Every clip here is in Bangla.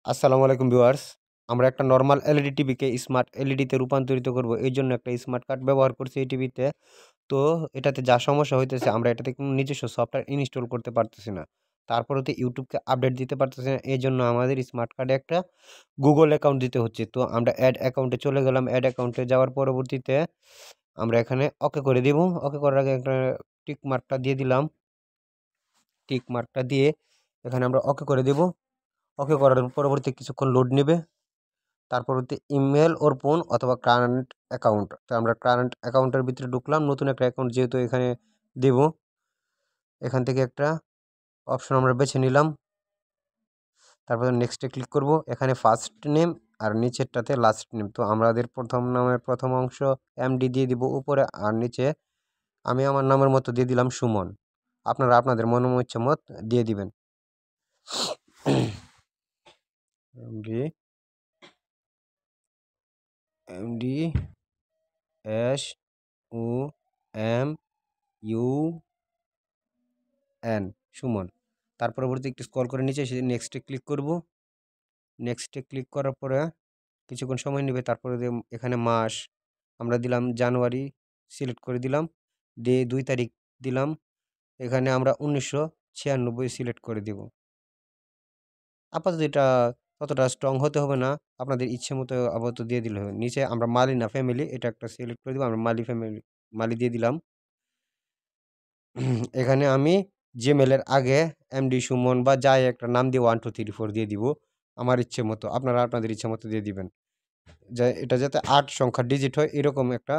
আসসালামু আলাইকুম ভিউয়ার্স। আমরা একটা নরমাল এলইডি টিভিকে স্মার্ট এলইডিতে রূপান্তরিত করব। এইজন্য একটা স্মার্ট কার্ড ব্যবহার করছি এই টিভিতে। তো এটাতে যা সমস্যা হইতেছে আমরা এটাতে কোনো নিজস্ব সফটওয়্যার ইনস্টল করতে পারতেছি না। তারপরেও তো ইউটিউবকে আপডেট দিতে পারতেছি না। এজন্য আমাদের স্মার্ট কার্ডে একটা গুগল অ্যাকাউন্ট দিতে হচ্ছে। তো আমরা এড অ্যাকাউন্টে চলে গেলাম। এড অ্যাকাউন্টে যাওয়ার পরবর্তীতে আমরা এখানে ওকে করে দিব। ওকে করার আগে একটা টিক মার্কটা দিয়ে দিলাম। টিক মার্কটা দিয়ে এখানে আমরা ওকে করে দিব। ওকে করার পরবর্তী কিছুক্ষণ লোড নেবে। তারপর হচ্ছে ইমেল ওর ফোন অথবা কারেন্ট অ্যাকাউন্ট। তো আমরা কারেন্ট অ্যাকাউন্টের ভিতরে ঢুকলাম। নতুন একটা অ্যাকাউন্ট যেহেতু এখানে দেব, এখান থেকে একটা অপশন আমরা বেছে নিলাম। তারপরে নেক্সটে ক্লিক করব। এখানে ফার্স্ট নেম আর নিচেরটাতে লাস্ট নেম। তো আমাদের প্রথম নামের প্রথম অংশ এমডি দিয়ে দিব উপরে, আর নিচে আমি আমার নামের মতো দিয়ে দিলাম সুমন। আপনারা আপনাদের মন ইচ্ছে মত দিয়ে দিবেন। MD MD S O M U N Suman. তার পরবর্তী একটু স্ক্রল করে নিচে এসে নেক্সটে ক্লিক করব। নেক্সটে ক্লিক করার পরে কিছুক্ষণ সময় নেবে। তারপরে এখানে মাস আমরা দিলাম জানুয়ারি, সিলেক্ট করে দিলাম। দিয়ে 2 তারিখ দিলাম। এখানে আমরা 1996 সিলেক্ট করে দিব। আপাতত এটা ততটা স্ট্রং হতে হবে না, আপনাদের ইচ্ছে মতো আপাতত দিয়ে দিলে হবে। নিচে আমরা মালি না ফ্যামিলি এটা একটা সিলেক্ট করে দিব। আমরা মালি ফ্যামিলি মালি দিয়ে দিলাম। এখানে আমি জিমেলের আগে এমডি সুমন বা যাই একটা নাম দিয়ে 1 2 3 4 দিয়ে দিব আমার ইচ্ছে মতো। আপনারা আপনাদের ইচ্ছে মতো দিয়ে দিবেন। এটা যাতে 8 সংখ্যার ডিজিট হয় এরকম একটা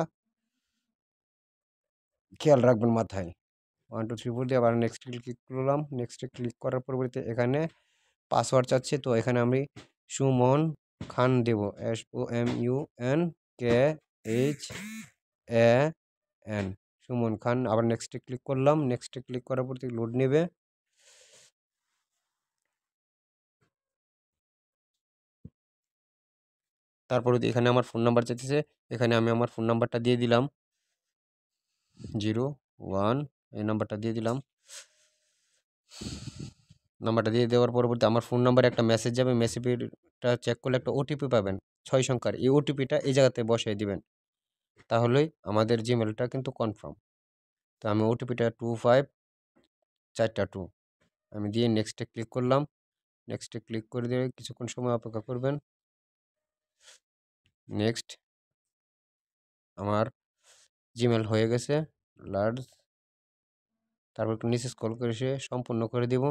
খেয়াল রাখবেন মাথায়। 1 2 3 4 দিয়ে আবার নেক্সট ক্লিক করলাম। নেক্সটে ক্লিক করার পরবর্তীতে এখানে পাসওয়ার্ড চাচ্ছে। তো এখানে আমি সুমন খান দেব। SOMUNKHAN সুমন খান। আবার নেক্সটে ক্লিক করলাম। নেক্সটে ক্লিক করার পর থেকে লোড নেবে। তারপরে এখানে আমার ফোন নাম্বার চাইতেছে। এখানে আমি আমার ফোন নাম্বারটা দিয়ে দিলাম 01 এই নাম্বারটা দিয়ে দিলাম। নাম্বারটা দিয়ে দেওয়ার পরবর্তী আমার ফোন নাম্বারে একটা মেসেজ যাবে। মেসেজটা চেক করলে একটা ওটিপি পাবেন 6 সংখ্যার। এই ওটিপিটা এই জায়গাতে বসাই দিবেন। তাহলেই আমাদের জিমেলটা কিন্তু কনফার্ম। তো আমি ওটিপিটা 2542 আমি দিয়ে নেক্সটে ক্লিক করলাম। নেক্সটে ক্লিক করে দিয়ে কিছুক্ষণ সময় অপেক্ষা করবেন। নেক্সট আমার জিমেল হয়ে গেছে লার্জ। তারপর একটু নিচে স্ক্রল করে এসে সম্পূর্ণ করে দিব।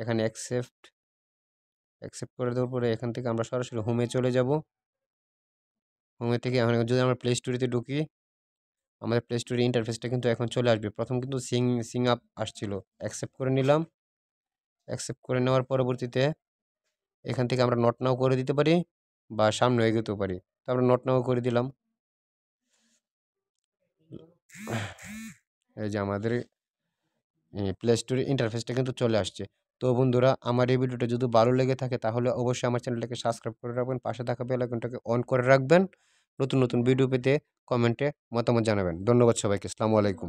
এখানে অ্যাকসেপ্ট করে দেওয়ার পরে এখান থেকে আমরা সরাসরি হোমে চলে যাব। হোমে থেকে এখন যদি আমরা প্লে স্টোরেতে ঢুকি, আমাদের প্লে স্টোরের ইন্টারফেসটা কিন্তু এখন চলে আসবে। প্রথম কিন্তু সিং আপ আসছিল। অ্যাকসেপ্ট করে নিলাম। অ্যাকসেপ্ট করে নেওয়ার পরবর্তীতে এখান থেকে আমরা নট নাও করে দিতে পারি বা সামনে এগোতেও পারি। তো আমরা নট নাও করে দিলাম। এই যে আমাদের প্লে স্টোরের ইন্টারফেসটা কিন্তু চলে আসছে। তো বন্ধুরা, আমার এই ভিডিওটা যদি ভালো লেগে থাকে তাহলে অবশ্যই আমার চ্যানেলটাকে সাবস্ক্রাইব করে রাখবেন। পাশে থাকা বেল আইকনটাকে অন করে রাখবেন। নতুন নতুন ভিডিও পেতে কমেন্টে মতামত জানাবেন। ধন্যবাদ সবাইকে। আসসালামু আলাইকুম।